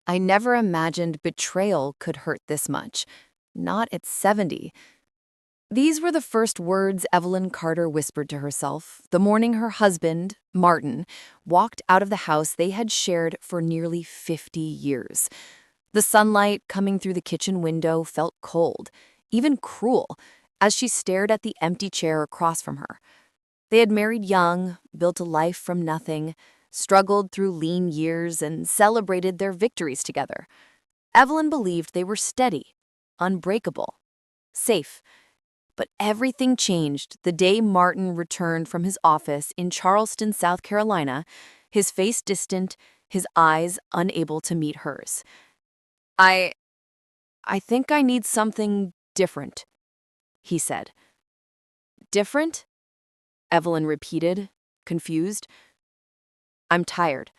I never imagined betrayal could hurt this much. Not at 70. These were the first words Evelyn Carter whispered to herself the morning her husband, Martin, walked out of the house they had shared for nearly 50 years. The sunlight coming through the kitchen window felt cold, even cruel, as she stared at the empty chair across from her. They had married young, built a life from nothing, struggled through lean years, and celebrated their victories together. Evelyn believed they were steady, unbreakable, safe. But everything changed the day Martin returned from his office in Charleston, South Carolina, his face distant, his eyes unable to meet hers. I I think I need something different, he said. Different? Evelyn repeated, confused. I'm tired.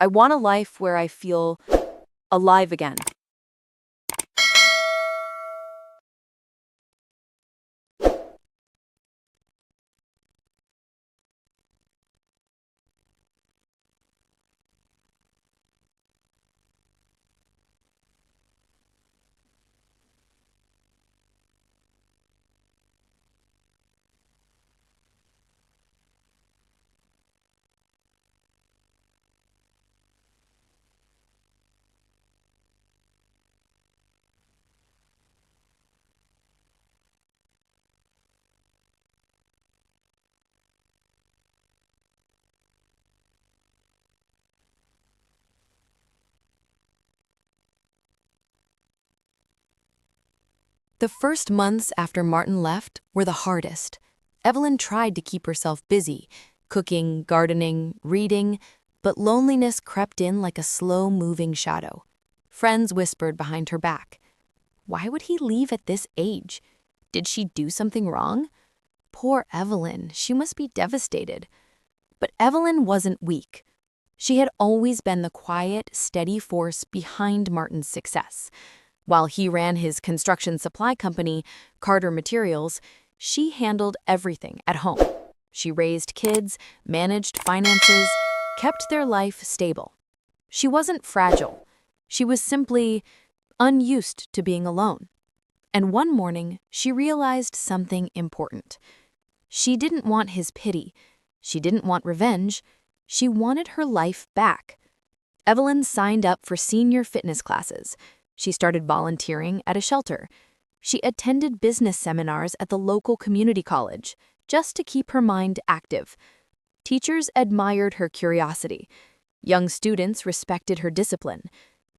I want a life where I feel alive again. The first months after Martin left were the hardest. Evelyn tried to keep herself busy, cooking, gardening, reading, but loneliness crept in like a slow-moving shadow. Friends whispered behind her back. Why would he leave at this age? Did she do something wrong? Poor Evelyn, she must be devastated. But Evelyn wasn't weak. She had always been the quiet, steady force behind Martin's success. While he ran his construction supply company, Carter Materials, she handled everything at home. She raised kids, managed finances, kept their life stable. She wasn't fragile. She was simply unused to being alone. And one morning, she realized something important. She didn't want his pity. She didn't want revenge. She wanted her life back. Evelyn signed up for senior fitness classes. She started volunteering at a shelter. She attended business seminars at the local community college, just to keep her mind active. Teachers admired her curiosity. Young students respected her discipline.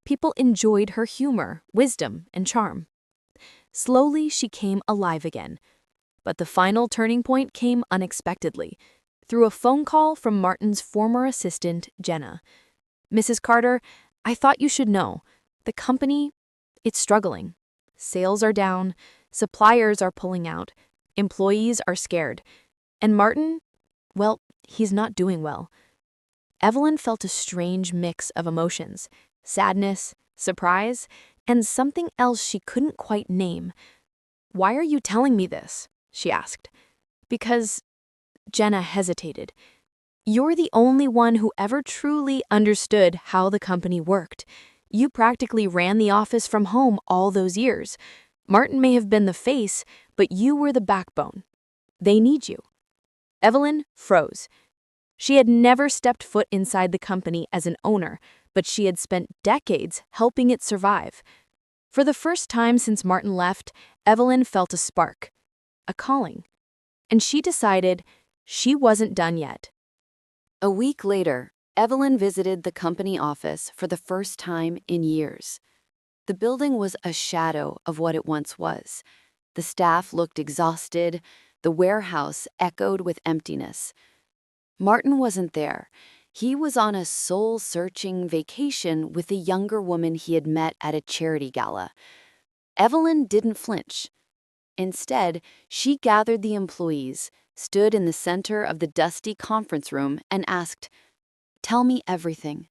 People enjoyed her humor, wisdom, and charm. Slowly, she came alive again. But the final turning point came unexpectedly, through a phone call from Martin's former assistant, Jenna. Mrs. Carter, I thought you should know. The company, it's struggling. Sales are down, suppliers are pulling out, employees are scared. And Martin, well, he's not doing well. Evelyn felt a strange mix of emotions, sadness, surprise, and something else she couldn't quite name. Why are you telling me this? She asked. Because Jenna hesitated. You're the only one who ever truly understood how the company worked. You practically ran the office from home all those years. Martin may have been the face, but you were the backbone. They need you. Evelyn froze. She had never stepped foot inside the company as an owner, but she had spent decades helping it survive. For the first time since Martin left, Evelyn felt a spark, a calling. And she decided she wasn't done yet. A week later, Evelyn visited the company office for the first time in years. The building was a shadow of what it once was. The staff looked exhausted. The warehouse echoed with emptiness. Martin wasn't there. He was on a soul-searching vacation with a younger woman he had met at a charity gala. Evelyn didn't flinch. Instead, she gathered the employees, stood in the center of the dusty conference room, and asked, "Tell me everything."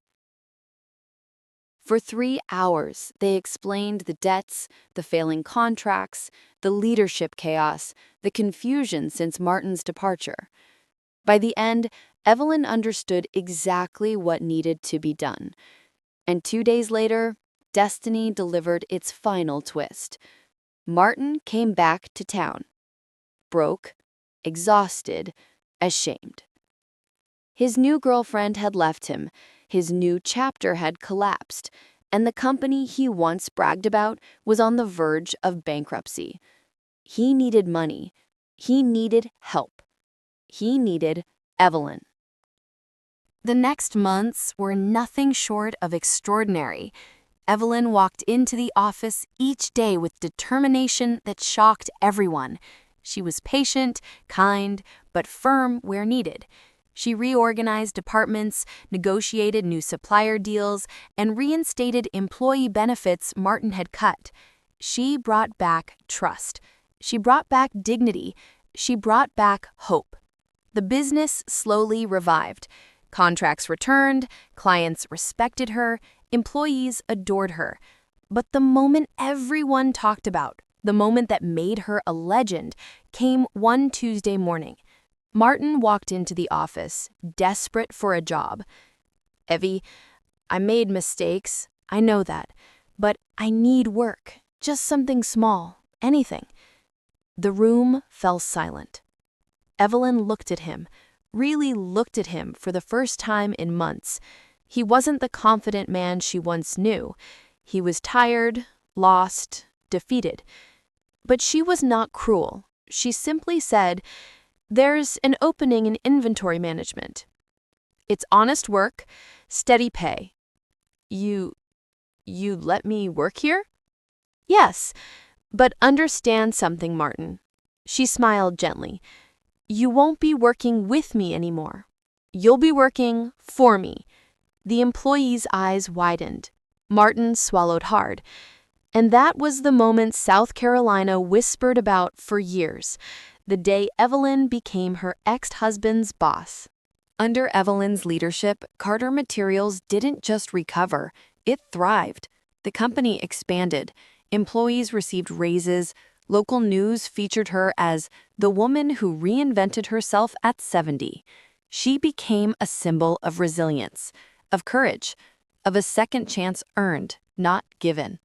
For 3 hours, they explained the debts, the failing contracts, the leadership chaos, the confusion since Martin's departure. By the end, Evelyn understood exactly what needed to be done. And 2 days later, destiny delivered its final twist. Martin came back to town, broke, exhausted, ashamed. His new girlfriend had left him, his new chapter had collapsed, and the company he once bragged about was on the verge of bankruptcy. He needed money. He needed help. He needed Evelyn. The next months were nothing short of extraordinary. Evelyn walked into the office each day with determination that shocked everyone. She was patient, kind, but firm where needed. She reorganized departments, negotiated new supplier deals, and reinstated employee benefits Martin had cut. She brought back trust. She brought back dignity. She brought back hope. The business slowly revived. Contracts returned, clients respected her, employees adored her. But the moment everyone talked about, the moment that made her a legend, came one Tuesday morning. Martin walked into the office, desperate for a job. "Evie, I made mistakes, I know that, but I need work, just something small, anything." The room fell silent. Evelyn looked at him, really looked at him for the first time in months. He wasn't the confident man she once knew. He was tired, lost, defeated. But she was not cruel. She simply said, "There's an opening in inventory management. It's honest work, steady pay." You let me work here?" "Yes, but understand something, Martin." She smiled gently. "You won't be working with me anymore. You'll be working for me." The employee's eyes widened. Martin swallowed hard. And that was the moment South Carolina whispered about for years, the day Evelyn became her ex-husband's boss. Under Evelyn's leadership, Carter Materials didn't just recover, it thrived. The company expanded. Employees received raises. Local news featured her as the woman who reinvented herself at 70. She became a symbol of resilience, of courage, of a second chance earned, not given.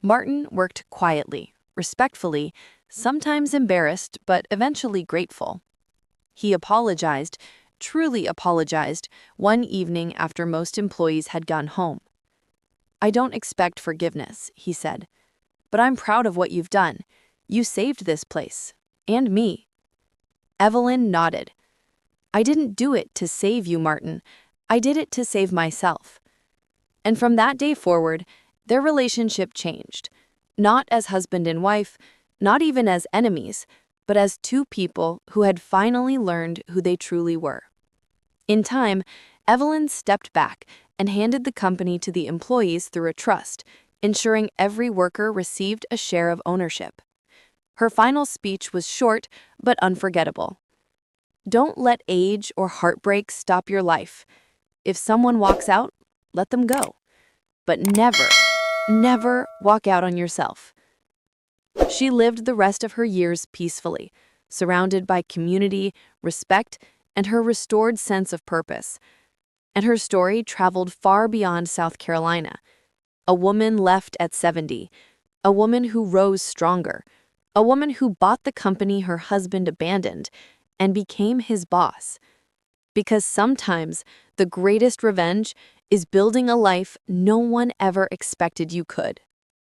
Martin worked quietly, respectfully, sometimes embarrassed, but eventually grateful. He apologized, truly apologized, one evening after most employees had gone home. "I don't expect forgiveness," he said, "but I'm proud of what you've done. You saved this place. And me." Evelyn nodded. "I didn't do it to save you, Martin. I did it to save myself." And from that day forward, their relationship changed. Not as husband and wife, not even as enemies, but as two people who had finally learned who they truly were. In time, Evelyn stepped back and handed the company to the employees through a trust, ensuring every worker received a share of ownership. Her final speech was short but unforgettable. "Don't let age or heartbreak stop your life. If someone walks out, let them go. But never, never walk out on yourself." She lived the rest of her years peacefully, surrounded by community, respect, and her restored sense of purpose. And her story traveled far beyond South Carolina. A woman left at 70, a woman who rose stronger, a woman who bought the company her husband abandoned and became his boss. Because sometimes the greatest revenge is building a life no one ever expected you could.